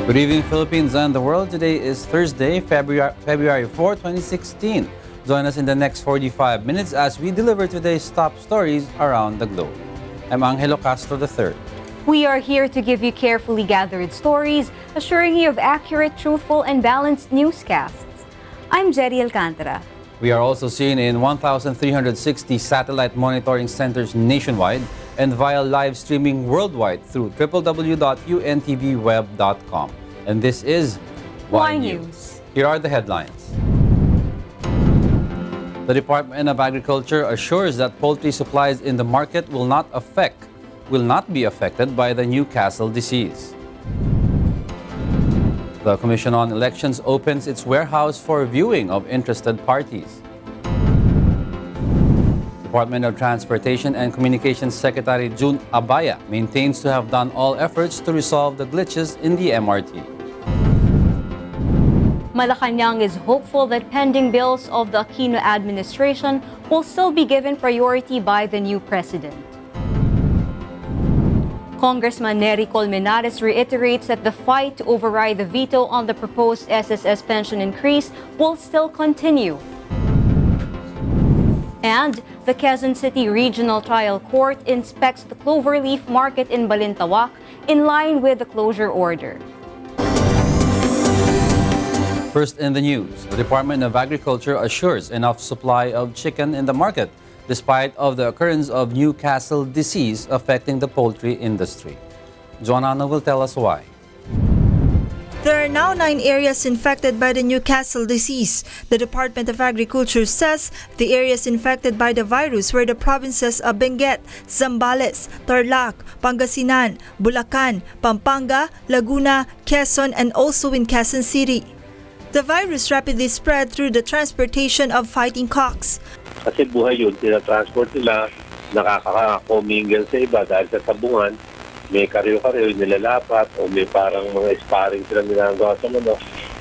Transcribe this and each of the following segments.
Good evening, Philippines and the world. Today is Thursday, February 4, 2016. Join us in the next 45 minutes as we deliver today's top stories around the globe. I'm Angelo Castro III. We are here to give you carefully gathered stories, assuring you of accurate, truthful, and balanced newscasts. I'm Gerry Alcantara. We are also seen in 1,360 satellite monitoring centers nationwide and via live streaming worldwide through www.untvweb.com. And this is Y News. Here are the headlines. The Department of Agriculture assures that poultry supplies in the market will not be affected by the Newcastle disease. The Commission on Elections opens its warehouse for viewing of interested parties. Department of Transportation and Communications Secretary June Abaya maintains to have done all efforts to resolve the glitches in the MRT. Malacanang is hopeful that pending bills of the Aquino administration will still be given priority by the new president. Congressman Nery Colmenares reiterates that the fight to override the veto on the proposed SSS pension increase will still continue. And the Quezon City Regional Trial Court inspects the cloverleaf market in Balintawak in line with the closure order. First in the news, the Department of Agriculture assures enough supply of chicken in the market despite of the occurrence of Newcastle disease affecting the poultry industry. Joanna will tell us why. There are now 9 areas infected by the Newcastle disease. The Department of Agriculture says the areas infected by the virus were the provinces of Benguet, Zambales, Tarlac, Pangasinan, Bulacan, Pampanga, Laguna, Quezon, and also in Quezon City. The virus rapidly spread through the transportation of fighting cocks. Kasi buhay yun, tinatransport nila, nakaka-commingle sa iba dahil sa sabungan, may karyo-karyo, nilalapat, o may parang mga sparring sila nilalagawa sa manok.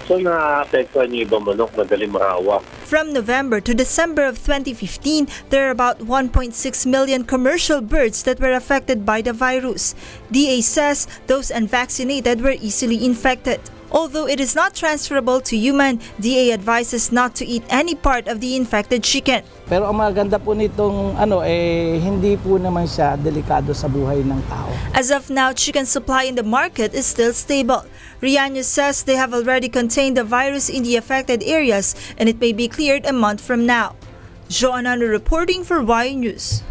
So na-apektuhan yung ibang manok, madaling mahawak. From November to December of 2015, there are about 1.6 million commercial birds that were affected by the virus. DA says those unvaccinated were easily infected. Although it is not transferable to human, DA advises not to eat any part of the infected chicken. Pero ang maganda po nitong hindi po naman siya delikado sa buhay ng tao. As of now, chicken supply in the market is still stable. Riaño says they have already contained the virus in the affected areas and it may be cleared a month from now. Joanna reporting for Y News.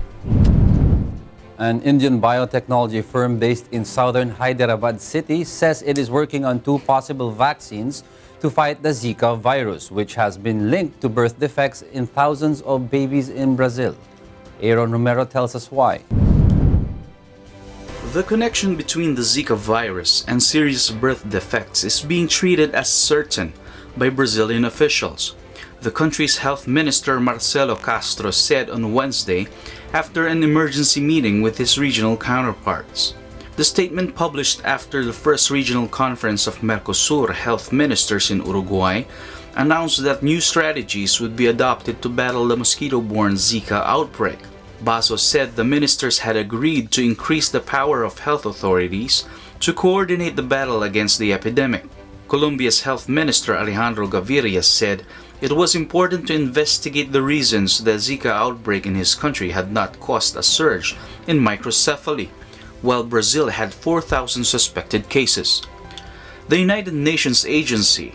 An Indian biotechnology firm based in southern Hyderabad city says it is working on 2 possible vaccines to fight the Zika virus, which has been linked to birth defects in thousands of babies in Brazil. Aaron Romero tells us why. The connection between the Zika virus and serious birth defects is being treated as certain by Brazilian officials. The country's health minister Marcelo Castro said on Wednesday after an emergency meeting with his regional counterparts. The statement, published after the first regional conference of Mercosur health ministers in Uruguay, announced that new strategies would be adopted to battle the mosquito-borne Zika outbreak. Basso said the ministers had agreed to increase the power of health authorities to coordinate the battle against the epidemic. Colombia's health minister Alejandro Gaviria said it was important to investigate the reasons the Zika outbreak in his country had not caused a surge in microcephaly, while Brazil had 4,000 suspected cases. The United Nations agency,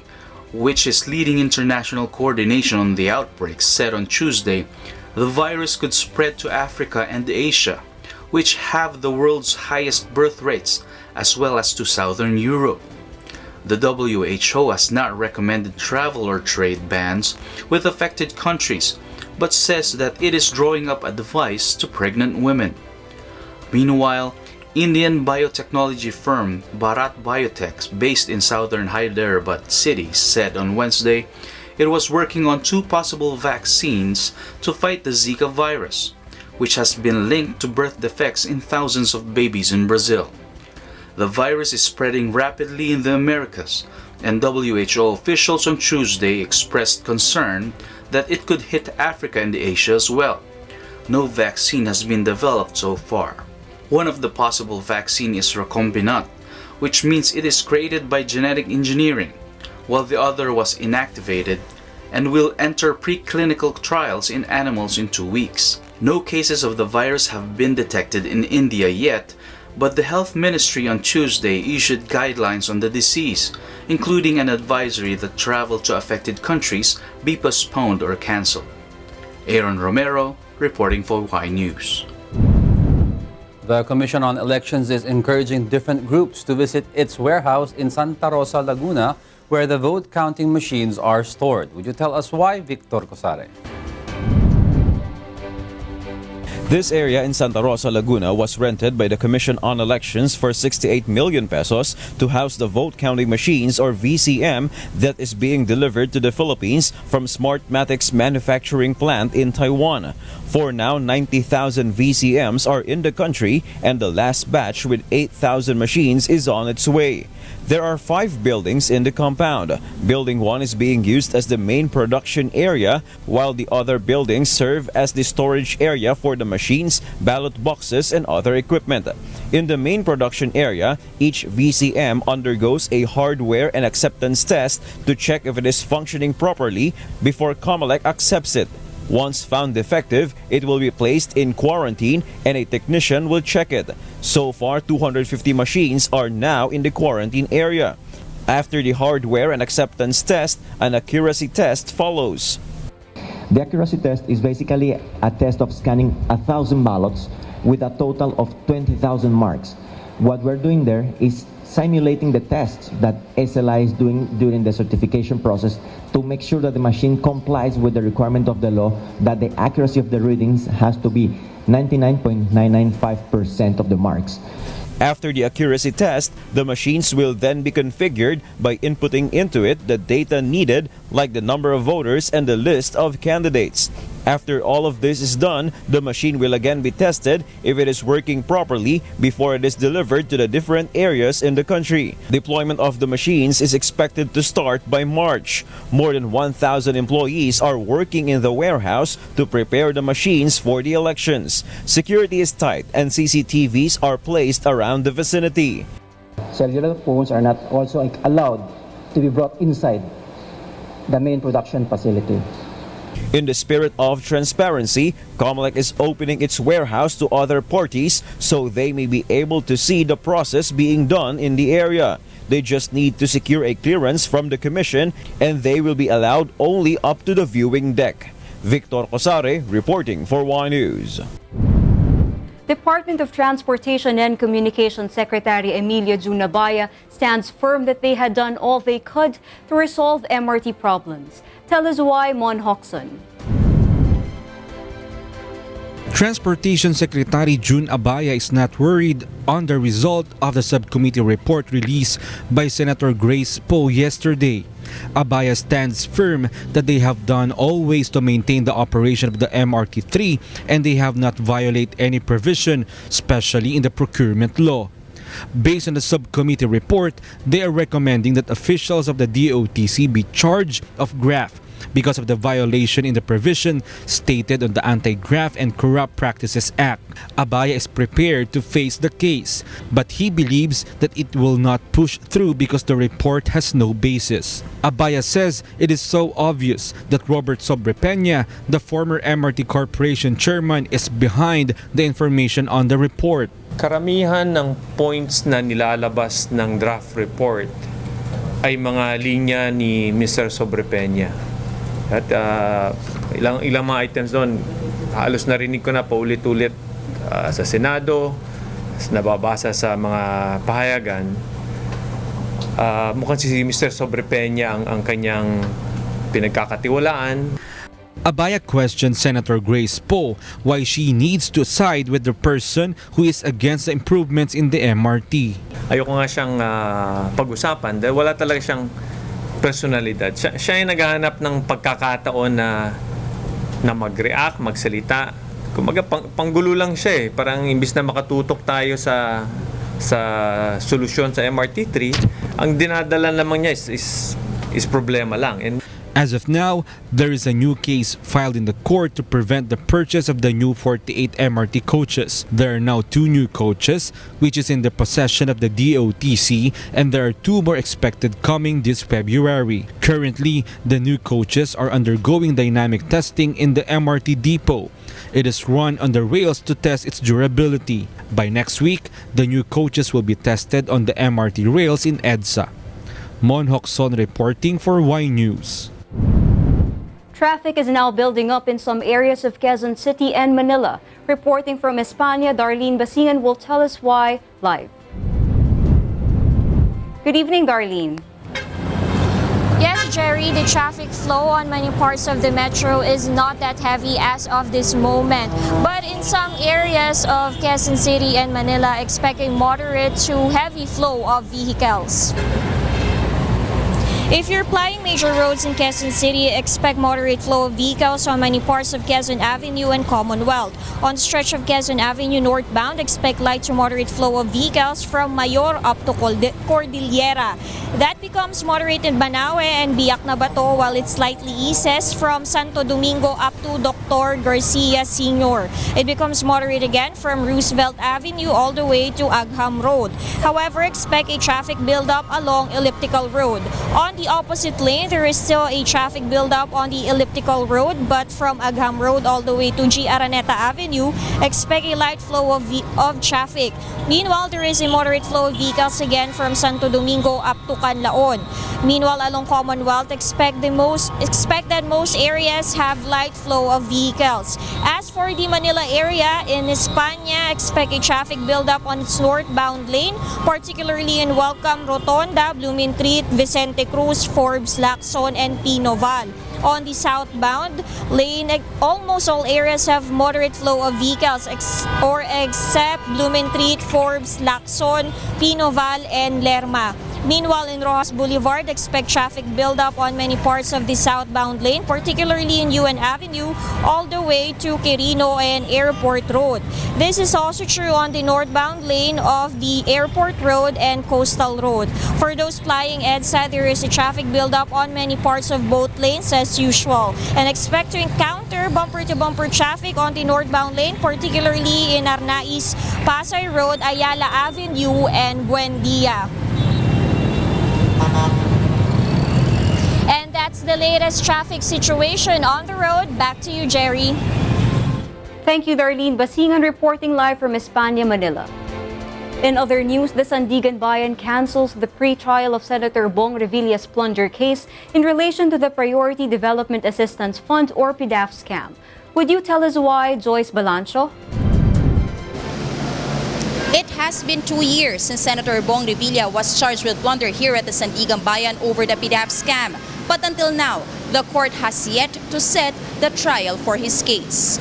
which is leading international coordination on the outbreak, said on Tuesday the virus could spread to Africa and Asia, which have the world's highest birth rates, as well as to southern Europe. The WHO has not recommended travel or trade bans with affected countries, but says that it is drawing up advice to pregnant women. Meanwhile, Indian biotechnology firm Bharat Biotech, based in southern Hyderabad city, said on Wednesday it was working on 2 possible vaccines to fight the Zika virus, which has been linked to birth defects in thousands of babies in Brazil. The virus is spreading rapidly in the Americas, and WHO officials on Tuesday expressed concern that it could hit Africa and Asia as well. No vaccine has been developed so far. One of the possible vaccines is recombinant, which means it is created by genetic engineering, while the other was inactivated and will enter preclinical trials in animals in 2 weeks. No cases of the virus have been detected in India yet, but the Health Ministry on Tuesday issued guidelines on the disease, including an advisory that travel to affected countries be postponed or cancelled. Aaron Romero, reporting for Y News. The Commission on Elections is encouraging different groups to visit its warehouse in Santa Rosa, Laguna, where the vote counting machines are stored. Would you tell us why, Victor Cosare? This area in Santa Rosa, Laguna was rented by the Commission on Elections for 68 million pesos to house the vote counting machines or VCM that is being delivered to the Philippines from Smartmatic's manufacturing plant in Taiwan. For now, 90,000 VCMs are in the country and the last batch with 8,000 machines is on its way. There are 5 buildings in the compound. Building 1 is being used as the main production area, while the other buildings serve as the storage area for the machines, ballot boxes, and other equipment. In the main production area, each VCM undergoes a hardware and acceptance test to check if it is functioning properly before COMELEC accepts it. Once found defective, it will be placed in quarantine and a technician will check it. So far, 250 machines are now in the quarantine area. After the hardware and acceptance test, an accuracy test follows. The accuracy test is basically a test of scanning 1,000 ballots with a total of 20,000 marks. What we're doing there is simulating the tests that SLI is doing during the certification process to make sure that the machine complies with the requirement of the law that the accuracy of the readings has to be 99.995% of the marks. After the accuracy test, the machines will then be configured by inputting into it the data needed, like the number of voters and the list of candidates. After all of this is done, the machine will again be tested if it is working properly before it is delivered to the different areas in the country. Deployment of the machines is expected to start by March. More than 1,000 employees are working in the warehouse to prepare the machines for the elections. Security is tight and CCTVs are placed around the vicinity. Cellular phones are not also allowed to be brought inside the main production facility. In the spirit of transparency, COMELEC is opening its warehouse to other parties so they may be able to see the process being done in the area. They just need to secure a clearance from the Commission and they will be allowed only up to the viewing deck. Victor Cosare reporting for Y News. Department of Transportation and Communications Secretary Emilio Junabaya stands firm that they had done all they could to resolve MRT problems. Tell us why, Mon Hoxon. Transportation Secretary Jun Abaya is not worried on the result of the subcommittee report released by Senator Grace Poe yesterday. Abaya stands firm that they have done all ways to maintain the operation of the MRT3 and they have not violated any provision, especially in the procurement law. Based on the subcommittee report, they are recommending that officials of the DOTC be charged of graft because of the violation in the provision stated on the Anti-Graft and Corrupt Practices Act. Abaya is prepared to face the case, but he believes that it will not push through because the report has no basis. Abaya says it is so obvious that Robert Sobrepeña, the former MRT Corporation chairman, is behind the information on the report. Karamihan ng points na nilalabas ng draft report ay mga linya ni Mr. Sobrepeña. At ilang mga items doon, halos narinig ko na paulit-ulit sa Senado, nababasa sa mga pahayagan. Mukhang si Mr. Sobrepeña ang kanyang pinagkakatiwalaan. Abaya questioned Senator Grace Poe why she needs to side with the person who is against the improvements in the MRT. Ayoko nga siyang pag-usapan dahil wala talaga siyang personalidad. Siya ay naghahanap ng pagkakataon na mag-react, magsalita. Kumaga panggulo lang siya eh. Parang imbis na makatutok tayo sa solusyon sa MRT3, ang dinadala naman niya is problema lang. And As of now, there is a new case filed in the court to prevent the purchase of the new 48 MRT coaches. There are now 2 new coaches, which is in the possession of the DOTC, and there are 2 more expected coming this February. Currently, the new coaches are undergoing dynamic testing in the MRT depot. It is run on the rails to test its durability. By next week, the new coaches will be tested on the MRT rails in EDSA. Mon Hokson reporting for Y News. Traffic is now building up in some areas of Quezon City and Manila. Reporting from España, Darlene Basingan will tell us why live. Good evening, Darlene. Yes, Gerry, the traffic flow on many parts of the metro is not that heavy as of this moment. But in some areas of Quezon City and Manila, expect a moderate to heavy flow of vehicles. If you're plying major roads in Quezon City, expect moderate flow of vehicles on many parts of Quezon Avenue and Commonwealth. On the stretch of Quezon Avenue northbound, expect light to moderate flow of vehicles from Mayor up to Cordillera. That becomes moderate in Banawe and Biak na Bato, while it slightly eases from Santo Domingo up to Dr. Garcia Sr. It becomes moderate again from Roosevelt Avenue all the way to Agham Road. However, expect a traffic buildup along Elliptical Road. On the opposite lane, there is still a traffic buildup on the Elliptical Road, but from Agham Road all the way to G. Araneta Avenue, expect a light flow of traffic. Meanwhile, there is a moderate flow of vehicles again from Santo Domingo up to Canlaon. Meanwhile, along Commonwealth, expect that most areas have light flow of vehicles. As for the Manila area, in España, expect a traffic buildup on its northbound lane, particularly in Welcome, Rotonda, Blumentritt, Vicente Cruz, Forbes, Lacson, and Pinoval. On the southbound lane, almost all areas have moderate flow of vehicles except Blumentritt, Forbes, Lacson, Pinoval, and Lerma. Meanwhile, in Rojas Boulevard, expect traffic buildup on many parts of the southbound lane, particularly in UN Avenue, all the way to Quirino and Airport Road. This is also true on the northbound lane of the Airport Road and Coastal Road. For those flying EDSA, there is a traffic buildup on many parts of both lanes as usual. And expect to encounter bumper-to-bumper traffic on the northbound lane, particularly in Arnaiz, Pasay Road, Ayala Avenue, and Buendia. And that's the latest traffic situation on the road. Back to you, Gerry. Thank you, Darlene Basingan, reporting live from España, Manila. In other news, the Sandigan Bayan cancels the pre-trial of Senator Bong Revilla's plunder case in relation to the Priority Development Assistance Fund or PDAF scam. Would you tell us why, Joyce Balancho? It has been 2 years since Senator Bong Revilla was charged with plunder here at the Sandigan Bayan over the PDAF scam. But until now, the court has yet to set the trial for his case.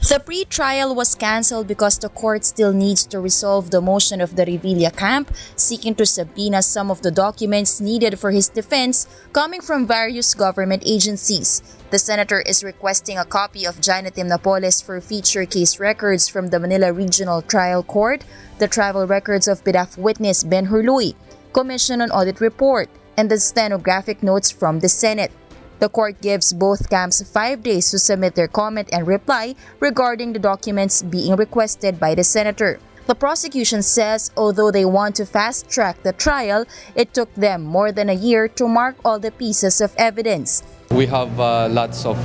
The pre-trial was cancelled because the court still needs to resolve the motion of the Revilla camp seeking to subpoena some of the documents needed for his defense coming from various government agencies. The senator is requesting a copy of Janetim Napoles for feature case records from the Manila Regional Trial Court, the travel records of PDAF witness Ben Hurluy, Commission on Audit Report, and the stenographic notes from the Senate. The court gives both camps 5 days to submit their comment and reply regarding the documents being requested by the senator. The prosecution says although they want to fast-track the trial, it took them more than a year to mark all the pieces of evidence. We have lots of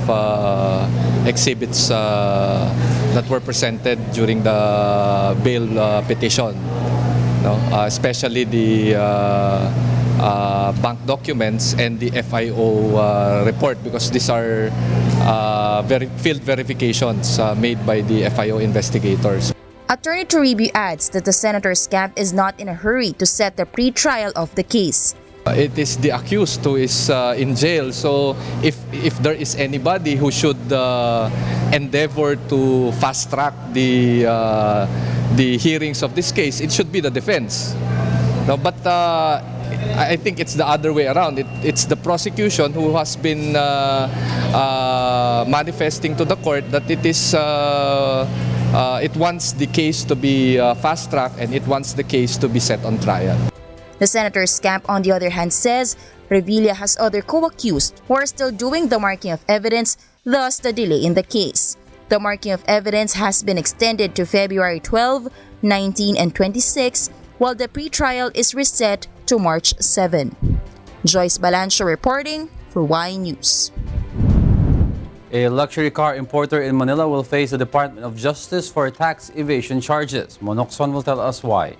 exhibits that were presented during the bail petition, especially the bank documents and the FIO report, because these are field verifications made by the FIO investigators. Attorney Toribio adds that the senator's camp is not in a hurry to set the pre-trial of the case. It is the accused who is in jail, so if there is anybody who should endeavor to fast-track the hearings of this case, it should be the defense. No, but I think it's the other way around. It's the prosecution who has been manifesting to the court that it wants the case to be fast-tracked and it wants the case to be set on trial. The senator's camp, on the other hand, says Revilla has other co-accused who are still doing the marking of evidence, thus the delay in the case. The marking of evidence has been extended to February 12, 19, and 26, while the pretrial is reset to March 7. Joyce Balancho reporting for Y News. A luxury car importer in Manila will face the Department of Justice for tax evasion charges. Monokson will tell us why.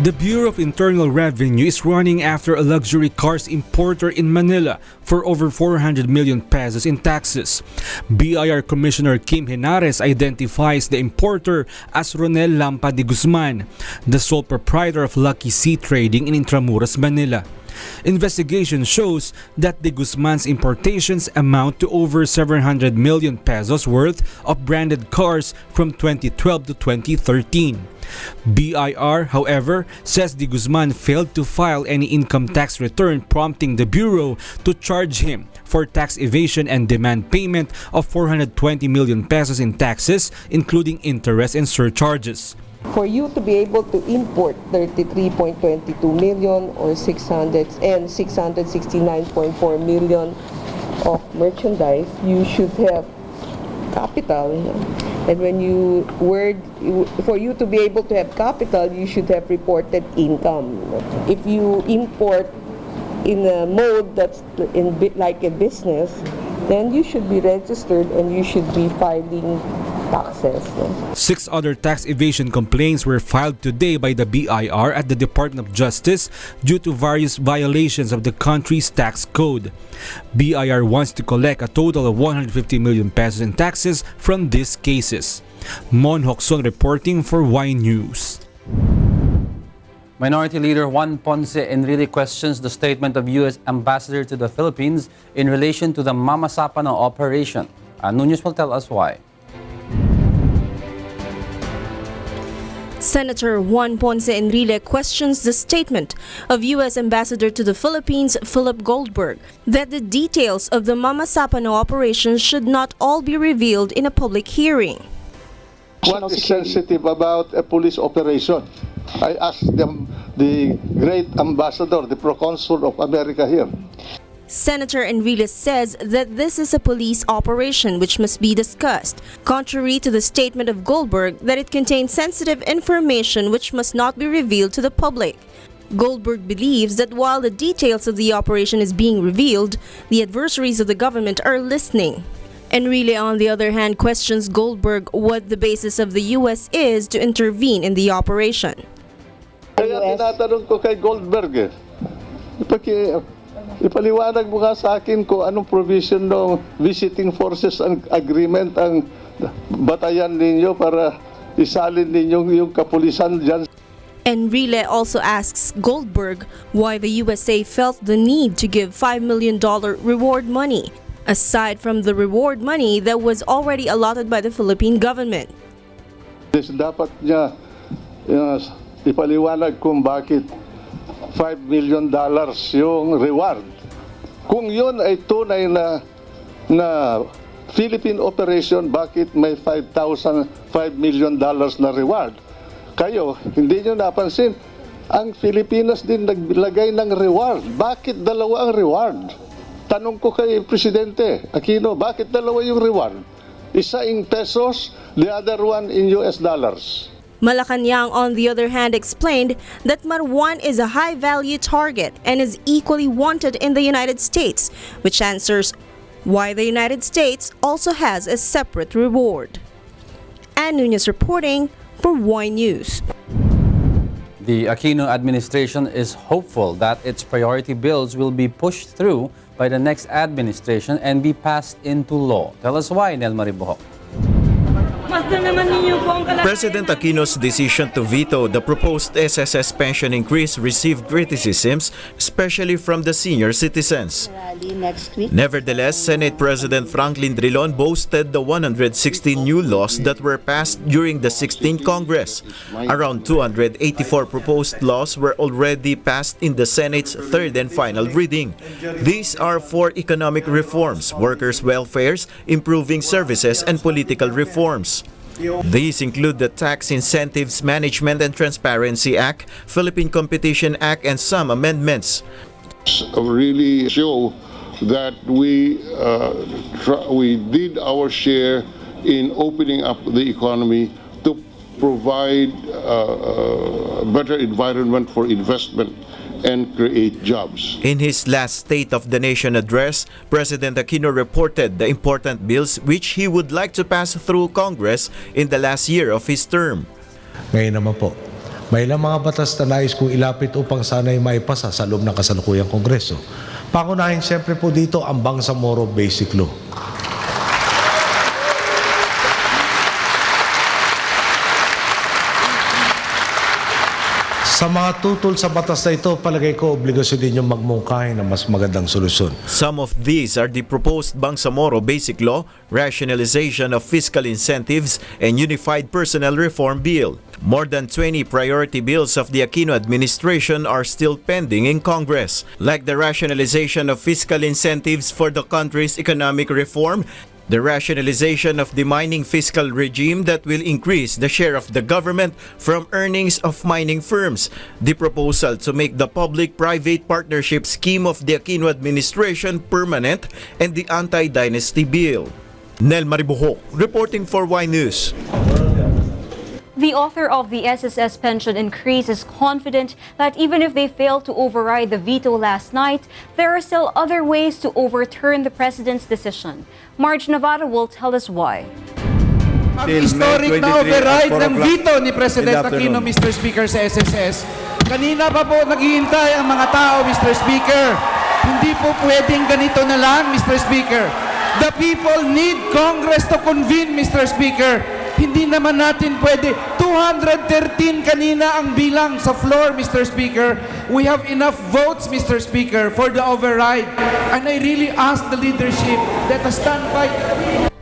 The Bureau of Internal Revenue is running after a luxury cars importer in Manila for over 400 million pesos in taxes. BIR Commissioner Kim Henares identifies the importer as Ronel Lampa de Guzman, the sole proprietor of Lucky Sea Trading in Intramuros, Manila. Investigation shows that de Guzman's importations amount to over 700 million pesos worth of branded cars from 2012 to 2013. BIR, however, says de Guzman failed to file any income tax return, prompting the Bureau to charge him for tax evasion and demand payment of 420 million pesos in taxes, including interest and surcharges. For you to be able to import 33.22 million or 669.4 million of merchandise, you should have capital. And for you to be able to have capital, you should have reported income. If you import in a mode that's like a business, then you should be registered and you should be filing taxes. 6 other tax evasion complaints were filed today by the BIR at the Department of Justice due to various violations of the country's tax code. BIR wants to collect a total of 150 million pesos in taxes from these cases. Mon Hokson reporting for Y News. Minority Leader Juan Ponce Enrile questions the statement of U.S. Ambassador to the Philippines in relation to the Mama Sapano operation. Nunez will tell us why. Senator Juan Ponce Enrile questions the statement of U.S. Ambassador to the Philippines, Philip Goldberg, that the details of the Mama Sapano operation should not all be revealed in a public hearing. What is sensitive about a police operation? I asked the great ambassador, the proconsul of America here. Senator Enrile says that this is a police operation which must be discussed, contrary to the statement of Goldberg that it contains sensitive information which must not be revealed to the public. Goldberg believes that while the details of the operation is being revealed, the adversaries of the government are listening. Enrile, on the other hand, questions Goldberg what the basis of the U.S. is to intervene in the operation. Kaya tinatanong ko kay Goldberg, ipaliwanag mo nga sa akin kung anong provision ng Visiting Forces Agreement ang batayan ninyo para isalin ninyo yung kapulisan dyan. Enrile also asks Goldberg why the USA felt the need to give $5 million reward money, aside from the reward money that was already allotted by the Philippine government. Dapat niya ipaliwanag kung bakit $5 million yung reward. Kung yun ay tunay na Philippine operation, bakit may $5 million na reward? Kayo, hindi nyo napansin, ang Pilipinas din naglagay ng reward. Bakit dalawa ang reward? Tanong ko kay Presidente Aquino, bakit dalawa yung reward? Isa in pesos, the other one in US dollars. Malacanang, on the other hand, explained that Marwan is a high-value target and is equally wanted in the United States, which answers why the United States also has a separate reward. Ann Nunez reporting for Y News. The Aquino administration is hopeful that its priority bills will be pushed through by the next administration and be passed into law. Tell us why, Nel Maribohok. President Aquino's decision to veto the proposed SSS pension increase received criticisms, especially from the senior citizens. Nevertheless, Senate President Franklin Drilon boasted the 116 new laws that were passed during the 16th Congress. Around 284 proposed laws were already passed in the Senate's third and final reading. These are for economic reforms, workers' welfares, improving services, and political reforms. These include the Tax Incentives Management and Transparency Act, Philippine Competition Act, and some amendments. Really show that we did our share in opening up the economy to provide a better environment for investment and create jobs. In his last State of the Nation address, President Aquino reported the important bills which he would like to pass through Congress in the last year of his term. Ngayon naman po, may ilang mga batas na nais kong ilapit upang sana'y maipasa sa loob ng kasalukuyang Kongreso. Pangunahin siyempre po dito ang Bangsamoro Basic Law. Sa mga tutol sa batas na ito, palagay ko obligasyon din yung magmungkahi ng mas magandang solusyon. Some of these are the proposed Bangsamoro Basic Law, rationalization of fiscal incentives, and Unified Personnel Reform Bill. More than 20 priority bills of the Aquino administration are still pending in Congress, like the rationalization of fiscal incentives for the country's economic reform, the rationalization of the mining fiscal regime that will increase the share of the government from earnings of mining firms, the proposal to make the public-private partnership scheme of the Aquino administration permanent, and the anti-dynasty bill. Nel Maribuho, reporting for Y News. The author of the SSS pension increase is confident that even if they fail to override the veto last night, there are still other ways to overturn the president's decision. Marge Navarro will tell us why. Ang historic na override ng veto ni President Aquino, Mr. Speaker, sa SSS. Kanina pa po naghihintay ang mga tao, Mr. Speaker. Hindi po pwedeng ganito na lang, Mr. Speaker. The people need Congress to convene, Mr. Speaker. Hindi naman natin pwede. 213 kanina ang bilang sa floor, Mr. Speaker. We have enough votes, Mr. Speaker, for the override. And I really ask the leadership that a standby.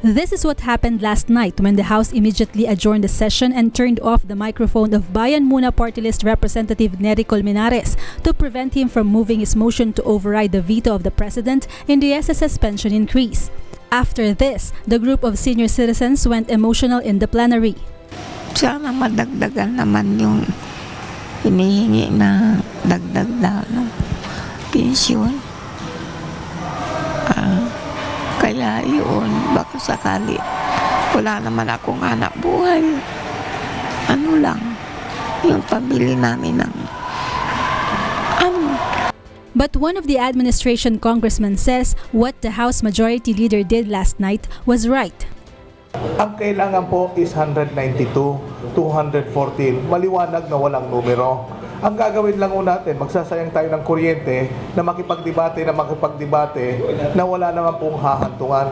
This is what happened last night when the House immediately adjourned the session and turned off the microphone of Bayan Muna Party List Representative Nery Colmenares to prevent him from moving his motion to override the veto of the President in the SSS pension increase. After this, the group of senior citizens went emotional in the plenary. Sana madagdagan naman yung hinihingi na dagdag daw ng pensyon. Kaya yun, baka sakali wala naman akong anak buhay. Ano lang, yung pabili namin ng But one of the administration congressmen says what the House Majority Leader did last night was right. Ang kailangan po is 192, 214, maliwanag na walang numero. Ang gagawin lang po natin, magsasayang tayo ng kuryente na makipagdebate na wala naman pong hahantungan.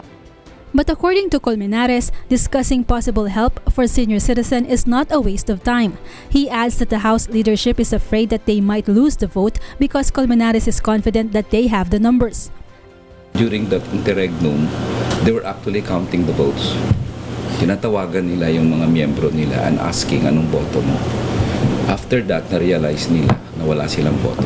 But according to Colmenares, discussing possible help for senior citizen is not a waste of time. He adds that the House leadership is afraid that they might lose the vote because Colmenares is confident that they have the numbers. During the interregnum, they were actually counting the votes. Tinatawagan nila yung mga miyembro nila and asking anong boto mo. After that, na-realize nila na wala silang boto.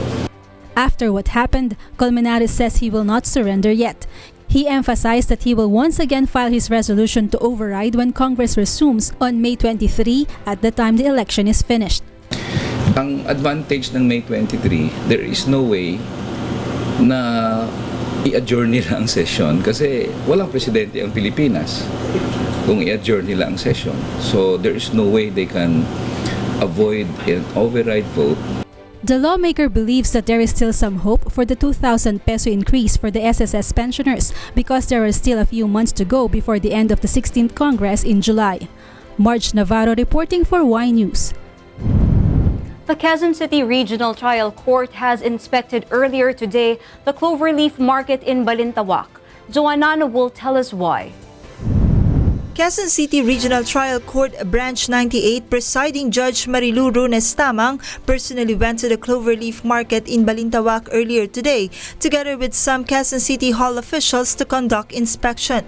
After what happened, Colmenares says he will not surrender yet. He emphasized that he will once again file his resolution to override when Congress resumes on May 23 at the time the election is finished. Ang advantage ng May 23, there is no way na i-adjourn nila ang session kasi walang presidente ang Pilipinas kung i-adjourn nila ang session. So there is no way they can avoid an override vote. The lawmaker believes that there is still some hope for the 2,000 peso increase for the SSS pensioners because there are still a few months to go before the end of the 16th Congress in July. Marge Navarro reporting for Y News. The Quezon City Regional Trial Court has inspected earlier today the Cloverleaf Market in Balintawak. Joanna will tell us why. Quezon City Regional Trial Court Branch 98 Presiding Judge Marilu Runes Tamang personally went to the Cloverleaf Market in Balintawak earlier today, together with some Quezon City Hall officials to conduct inspection.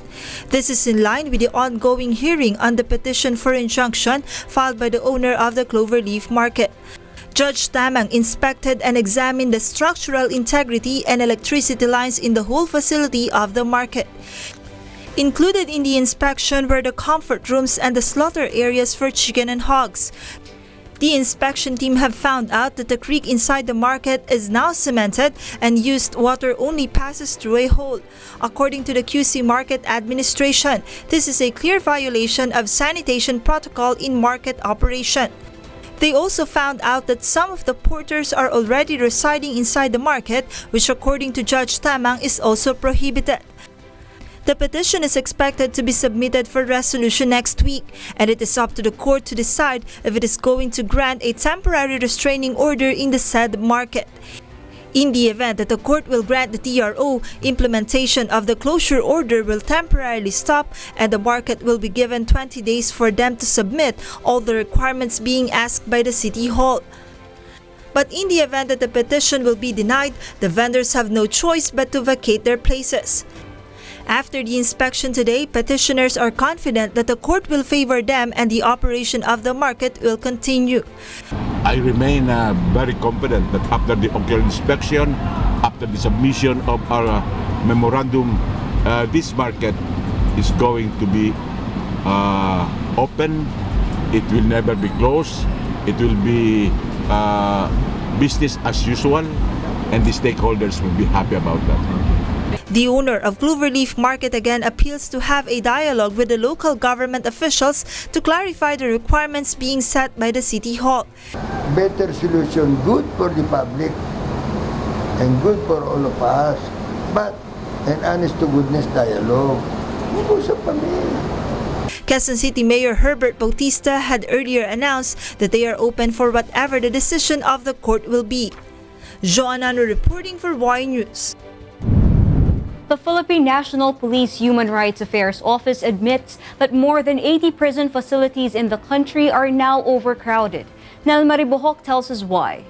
This is in line with the ongoing hearing on the petition for injunction filed by the owner of the Cloverleaf Market. Judge Tamang inspected and examined the structural integrity and electricity lines in the whole facility of the market. Included in the inspection were the comfort rooms and the slaughter areas for chicken and hogs. The inspection team have found out that the creek inside the market is now cemented and used water only passes through a hole. According to the QC Market Administration, this is a clear violation of sanitation protocol in market operation. They also found out that some of the porters are already residing inside the market, which according to Judge Tamang is also prohibited. The petition is expected to be submitted for resolution next week, and it is up to the court to decide if it is going to grant a temporary restraining order in the said market. In the event that the court will grant the TRO, implementation of the closure order will temporarily stop and the market will be given 20 days for them to submit all the requirements being asked by the City Hall. But in the event that the petition will be denied, the vendors have no choice but to vacate their places. After the inspection today, petitioners are confident that the court will favor them and the operation of the market will continue. I remain very confident that after the inspection, after the submission of our memorandum, this market is going to be open. It will never be closed. It will be business as usual, and the stakeholders will be happy about that. The owner of Cloverleaf Market again appeals to have a dialogue with the local government officials to clarify the requirements being set by the City Hall. Better solution, good for the public and good for all of us, but an honest-to-goodness dialogue. Mag-usap kami. Quezon City Mayor Herbert Bautista had earlier announced that they are open for whatever the decision of the court will be. Joanano reporting for Y News. The Philippine National Police Human Rights Affairs Office admits that more than 80 prison facilities in the country are now overcrowded. Nel Maribohok tells us why.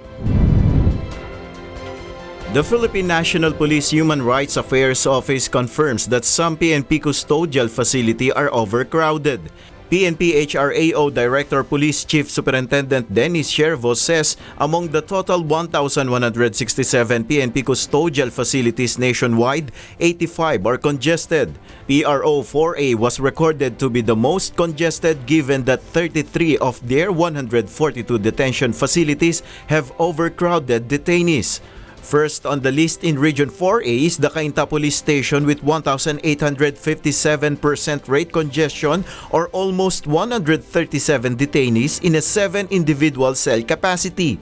The Philippine National Police Human Rights Affairs Office confirms that some PNP custodial facility are overcrowded. PNP HRAO Director Police Chief Superintendent Dennis Siervo says among the total 1,167 PNP custodial facilities nationwide, 85 are congested. PRO 4A was recorded to be the most congested given that 33 of their 142 detention facilities have overcrowded detainees. First on the list in Region 4A is the Cainta Police Station with 1,857% rate congestion or almost 137 detainees in a 7-individual cell capacity.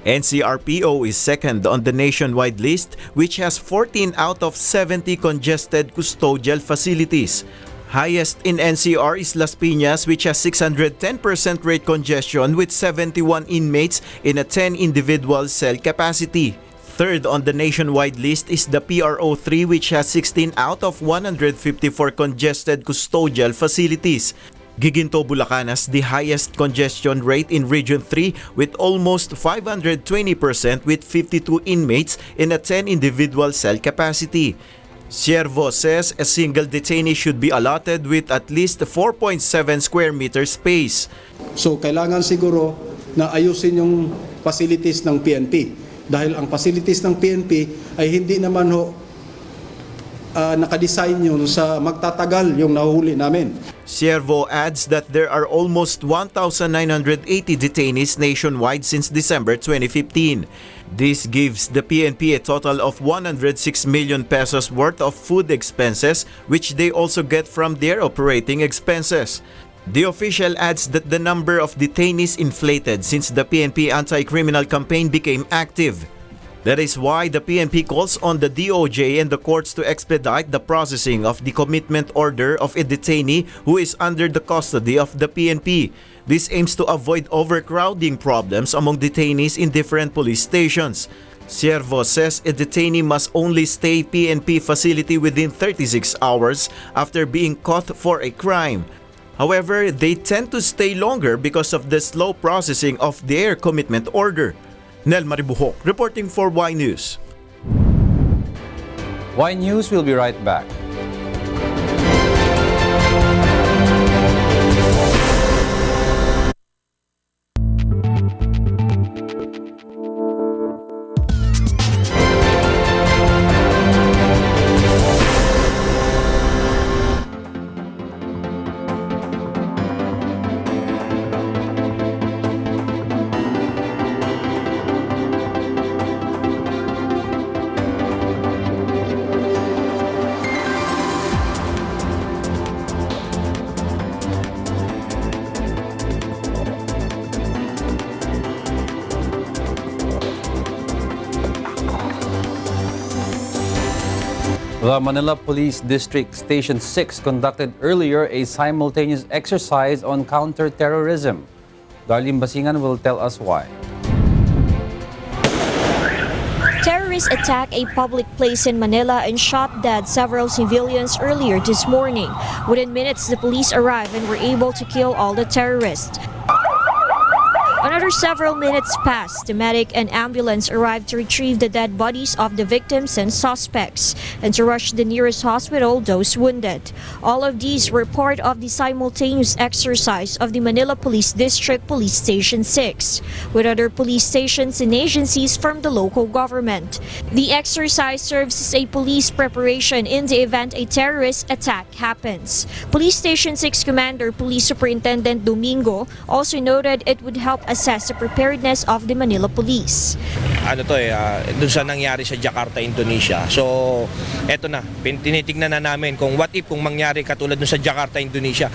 NCRPO is second on the nationwide list, which has 14 out of 70 congested custodial facilities. Highest in NCR is Las Piñas, which has 610% rate congestion with 71 inmates in a 10-individual cell capacity. Third on the nationwide list is the PRO3, which has 16 out of 154 congested custodial facilities. Giginto, Bulacan has the highest congestion rate in Region 3 with almost 520% with 52 inmates in a 10-individual cell capacity. Siervo says a single detainee should be allotted with at least 4.7 square meter space. So kailangan siguro na ayusin yung facilities ng PNP. Dahil ang facilities ng PNP ay hindi naman nakadesign yun sa magtatagal yung nahuli namin. Siervo adds that there are almost 1,980 detainees nationwide since December 2015. This gives the PNP a total of 106 million pesos worth of food expenses, which they also get from their operating expenses. The official adds that the number of detainees inflated since the PNP anti-criminal campaign became active. That is why the PNP calls on the DOJ and the courts to expedite the processing of the commitment order of a detainee who is under the custody of the PNP. This aims to avoid overcrowding problems among detainees in different police stations. Siervo says a detainee must only stay PNP facility within 36 hours after being caught for a crime. However, they tend to stay longer because of the slow processing of their commitment order. Nel Maribuhok, reporting for Y News. Y News will be right back. The Manila Police District Station 6 conducted earlier a simultaneous exercise on counter-terrorism. Darlene Basingan will tell us why. Terrorists attacked a public place in Manila and shot dead several civilians earlier this morning. Within minutes, the police arrived and were able to kill all the terrorists. Another several minutes passed. The medic and ambulance arrived to retrieve the dead bodies of the victims and suspects and to rush to the nearest hospital those wounded. All of these were part of the simultaneous exercise of the Manila Police District Police Station 6 with other police stations and agencies from the local government. The exercise serves as a police preparation in the event a terrorist attack happens. Police Station 6 Commander Police Superintendent Domingo also noted it would help assess the preparedness of the Manila Police. Doon sa nangyari sa Jakarta, Indonesia. So, eto na, tinitignan na namin kung what if kung mangyari katulad doon sa Jakarta, Indonesia,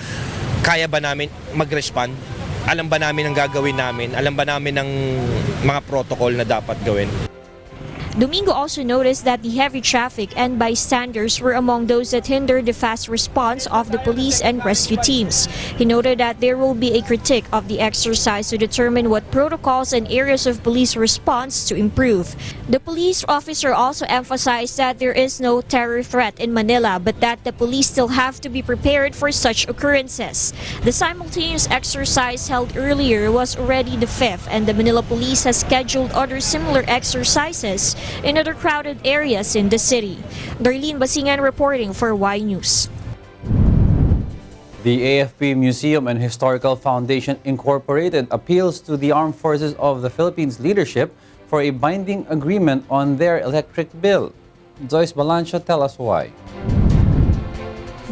kaya ba namin mag-respond? Alam ba namin ang gagawin namin? Alam ba namin ang mga protocol na dapat gawin? Domingo also noticed that the heavy traffic and bystanders were among those that hindered the fast response of the police and rescue teams. He noted that there will be a critique of the exercise to determine what protocols and areas of police response to improve. The police officer also emphasized that there is no terror threat in Manila, but that the police still have to be prepared for such occurrences. The simultaneous exercise held earlier was already the fifth, and the Manila Police has scheduled other similar exercises in other crowded areas in the city. Darlene Basingan reporting for Y News. The AFP Museum and Historical Foundation Incorporated appeals to the Armed Forces of the Philippines leadership for a binding agreement on their electric bill. Joyce Balancho tell us why.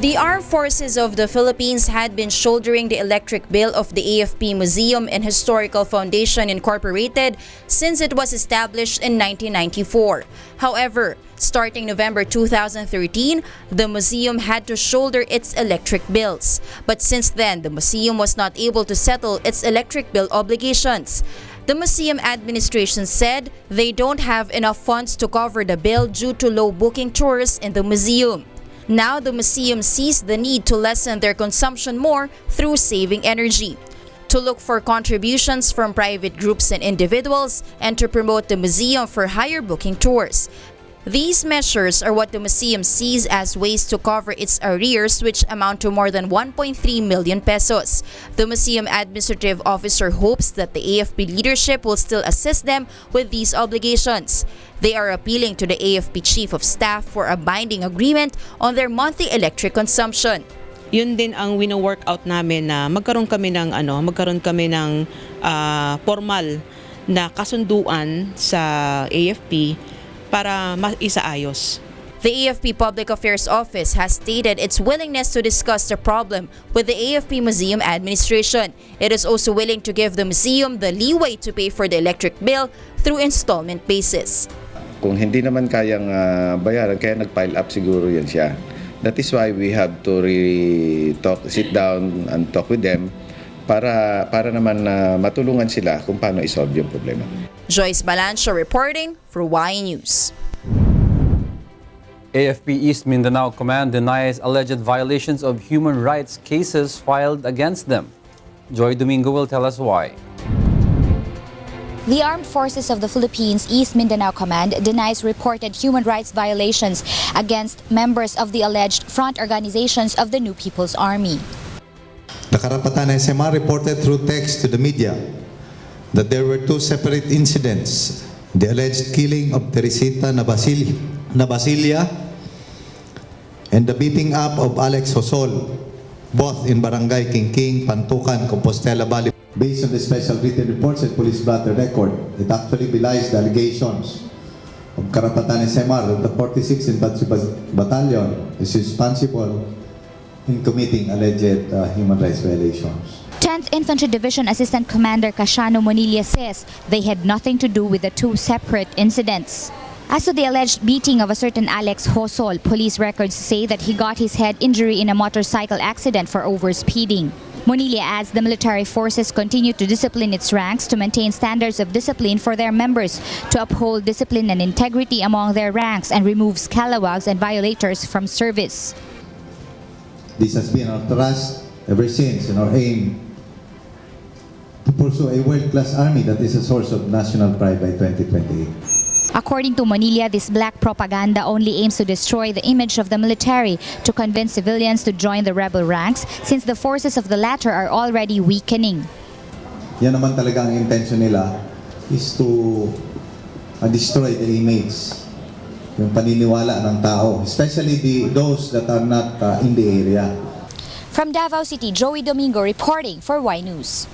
The Armed Forces of the Philippines had been shouldering the electric bill of the AFP Museum and Historical Foundation Incorporated since it was established in 1994. However, starting November 2013, the museum had to shoulder its electric bills. But since then, the museum was not able to settle its electric bill obligations. The museum administration said they don't have enough funds to cover the bill due to low booking tourists in the museum. Now, the museum sees the need to lessen their consumption more through saving energy, to look for contributions from private groups and individuals, and to promote the museum for higher booking tours. These measures are what the museum sees as ways to cover its arrears, which amount to more than 1.3 million pesos. The museum administrative officer hopes that the AFP leadership will still assist them with these obligations. They are appealing to the AFP Chief of Staff for a binding agreement on their monthly electric consumption. Yun din ang wino-work out namin na magkaroon kami ng formal na kasunduan sa AFP para maisaayos. The AFP Public Affairs Office has stated its willingness to discuss the problem with the AFP Museum Administration. It is also willing to give the museum the leeway to pay for the electric bill through installment basis. Kung hindi naman kayang bayaran, kaya nag-pile up siguro yan siya. That is why we have to really sit down and talk with them para naman matulungan sila kung paano isolve yung problema. Joyce Balancho reporting for Y News. AFP East Mindanao Command denies alleged violations of human rights cases filed against them. Joy Domingo will tell us why. The Armed Forces of the Philippines East Mindanao Command denies reported human rights violations against members of the alleged front organizations of the New People's Army. The Karapatan SMR reported through text to the media that there were two separate incidents: the alleged killing of Teresita Nabasilia and the beating up of Alex Hosol, both in Barangay Kingking, Pantukan, Compostela Valley. Based on the special written reports and police blotter record, it actually belies the allegations of Karapatan SMR that the 46th Infantry Battalion is responsible in committing alleged human rights violations. 10th Infantry Division Assistant Commander Casiano Monilia says they had nothing to do with the two separate incidents. As to the alleged beating of a certain Alex Hosol, police records say that he got his head injury in a motorcycle accident for overspeeding. Monilla adds the military forces continue to discipline its ranks to maintain standards of discipline for their members, to uphold discipline and integrity among their ranks, and remove scalawags and violators from service. This has been our thrust ever since and our aim to pursue a world-class army that is a source of national pride by 2028. According to Monilla, this black propaganda only aims to destroy the image of the military, to convince civilians to join the rebel ranks, since the forces of the latter are already weakening. Yan naman talaga ang intention nila is to destroy the image, yung paniniwala ng tao, especially those that are not in the area. From Davao City, Joey Domingo reporting for Y News.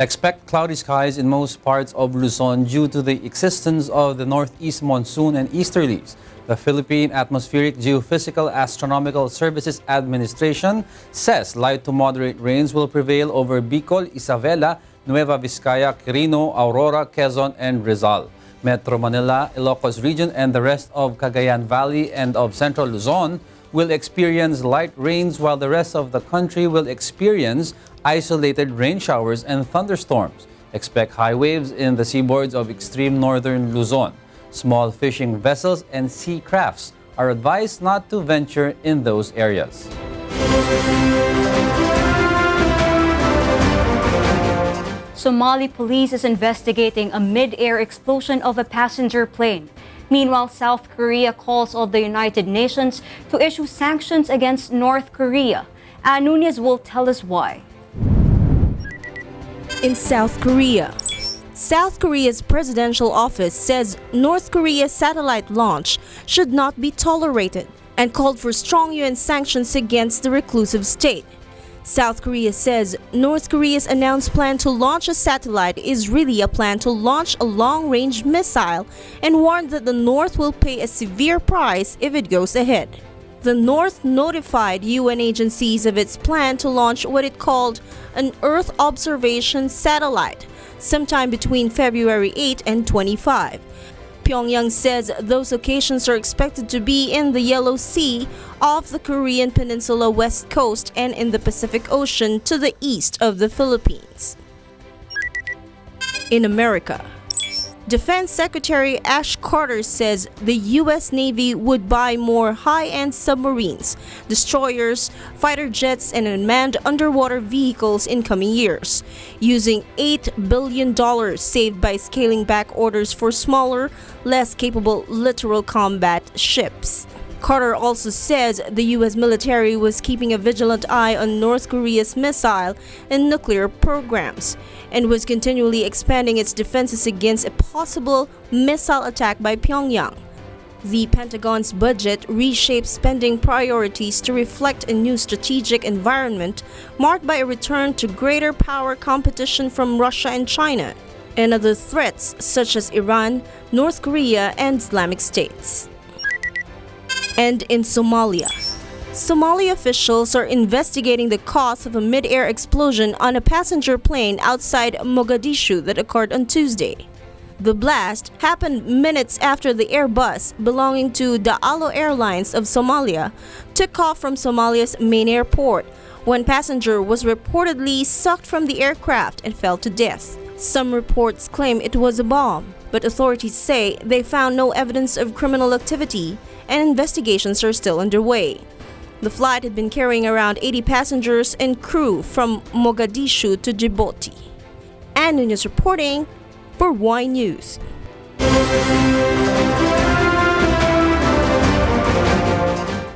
Expect cloudy skies in most parts of Luzon due to the existence of the northeast monsoon and easterlies. The Philippine Atmospheric Geophysical Astronomical Services Administration says light to moderate rains will prevail over Bicol, Isabela, Nueva Vizcaya, Quirino, Aurora, Quezon, and Rizal. Metro Manila, Ilocos Region, and the rest of Cagayan Valley and of Central Luzon will experience light rains, while the rest of the country will experience isolated rain showers and thunderstorms. Expect high waves in the seaboards of extreme northern Luzon. Small fishing vessels and sea crafts are advised not to venture in those areas. Somali police is investigating a mid-air explosion of a passenger plane. Meanwhile, South Korea calls on the United Nations to issue sanctions against North Korea. Ann Nunez will tell us why. In South Korea, South Korea's presidential office says North Korea's satellite launch should not be tolerated and called for strong UN sanctions against the reclusive state. South Korea says North Korea's announced plan to launch a satellite is really a plan to launch a long-range missile and warned that the North will pay a severe price if it goes ahead. The North notified UN agencies of its plan to launch what it called an Earth observation satellite sometime between February 8 and 25. Pyongyang says those occasions are expected to be in the Yellow Sea, off the Korean Peninsula west coast, and in the Pacific Ocean to the east of the Philippines. In America, Defense Secretary Ash Carter says the U.S. Navy would buy more high-end submarines, destroyers, fighter jets, and unmanned underwater vehicles in coming years, using $8 billion saved by scaling back orders for smaller, less capable littoral combat ships. Carter also says the U.S. military was keeping a vigilant eye on North Korea's missile and nuclear programs and was continually expanding its defenses against a possible missile attack by Pyongyang. The Pentagon's budget reshaped spending priorities to reflect a new strategic environment marked by a return to greater power competition from Russia and China, and other threats such as Iran, North Korea, and Islamic states. And in Somalia, Somali officials are investigating the cause of a mid-air explosion on a passenger plane outside Mogadishu that occurred on Tuesday. The blast happened minutes after the Airbus belonging to the Alo Airlines of Somalia took off from Somalia's main airport. One passenger was reportedly sucked from the aircraft and fell to death. Some reports claim it was a bomb, but authorities say they found no evidence of criminal activity and investigations are still underway. The flight had been carrying around 80 passengers and crew from Mogadishu to Djibouti. Ann Nunez reporting for Y News.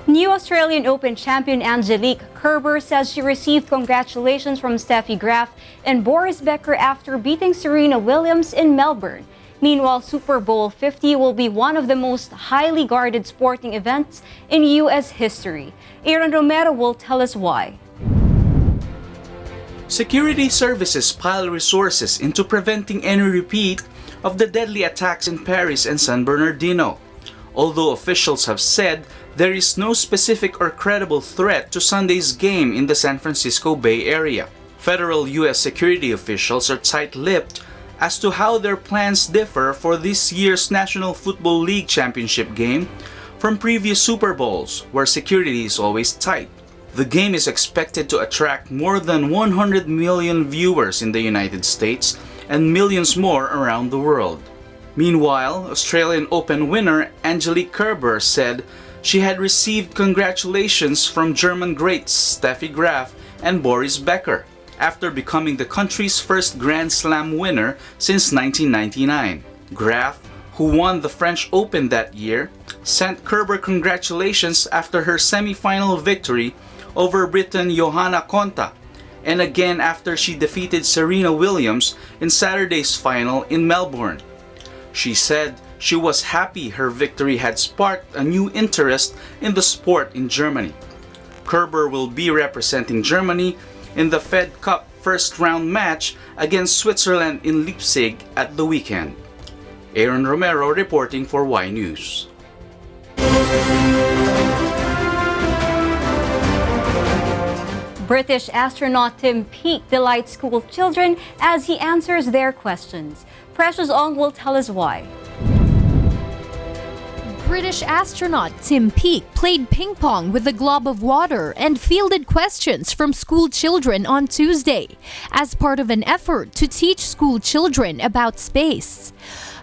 New Australian Open champion Angelique Kerber says she received congratulations from Steffi Graf and Boris Becker after beating Serena Williams in Melbourne. Meanwhile, Super Bowl 50 will be one of the most highly guarded sporting events in U.S. history. Aaron Romero will tell us why. Security services pile resources into preventing any repeat of the deadly attacks in Paris and San Bernardino. Although officials have said there is no specific or credible threat to Sunday's game in the San Francisco Bay Area, federal U.S. security officials are tight-lipped as to how their plans differ for this year's National Football League championship game, from previous Super Bowls, where security is always tight. The game is expected to attract more than 100 million viewers in the United States and millions more around the world. Meanwhile, Australian Open winner Angelique Kerber said she had received congratulations from German greats Steffi Graf and Boris Becker after becoming the country's first Grand Slam winner since 1999. Graf, who won the French Open that year, sent Kerber congratulations after her semi-final victory over Briton Johanna Konta, and again after she defeated Serena Williams in Saturday's final in Melbourne. She said she was happy her victory had sparked a new interest in the sport in Germany. Kerber will be representing Germany in the Fed Cup first round match against Switzerland in Leipzig at the weekend. Aaron Romero reporting for Y News. British astronaut Tim Peake delights school children as he answers their questions. Precious Ong will tell us why. British astronaut Tim Peake played ping pong with a glob of water and fielded questions from school children on Tuesday as part of an effort to teach school children about space.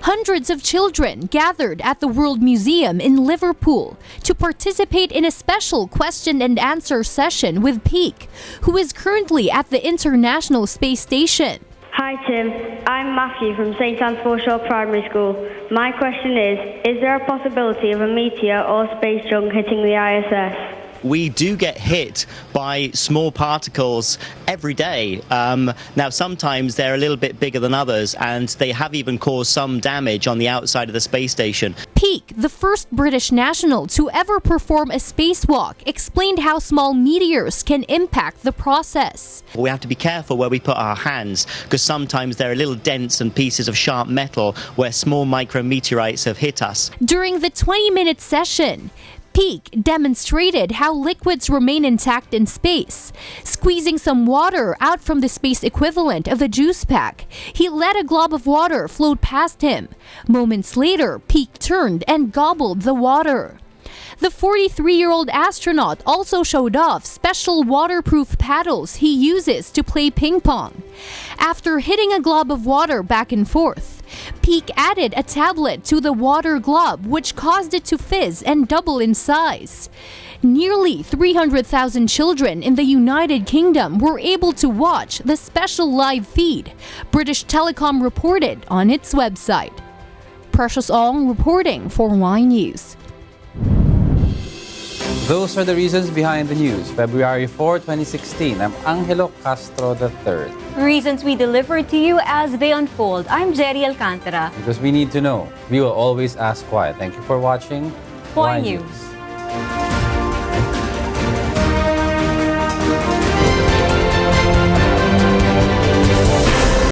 Hundreds of children gathered at the World Museum in Liverpool to participate in a special question and answer session with Peake, who is currently at the International Space Station. Hi Tim, I'm Matthew from St Anne's Foreshore Primary School. My question is there a possibility of a meteor or space junk hitting the ISS? We do get hit by small particles every day. Now, sometimes they're a little bit bigger than others, and they have even caused some damage on the outside of the space station. Peake, the first British national to ever perform a spacewalk, explained how small meteors can impact the process. We have to be careful where we put our hands, because sometimes there are little dents and pieces of sharp metal where small micrometeorites have hit us. During the 20-minute session, Peake demonstrated how liquids remain intact in space. Squeezing some water out from the space equivalent of a juice pack, he let a glob of water float past him. Moments later, Peake turned and gobbled the water. The 43-year-old astronaut also showed off special waterproof paddles he uses to play ping pong. After hitting a glob of water back and forth, Peake added a tablet to the water glob, which caused it to fizz and double in size. Nearly 300,000 children in the United Kingdom were able to watch the special live feed, British Telecom reported on its website. Precious Ong reporting for Y News. Those are the reasons behind the news. February 4, 2016. I'm Angelo Castro III. Reasons we deliver to you as they unfold. I'm Gerry Alcantara. Because we need to know. We will always ask why. Thank you for watching Y News.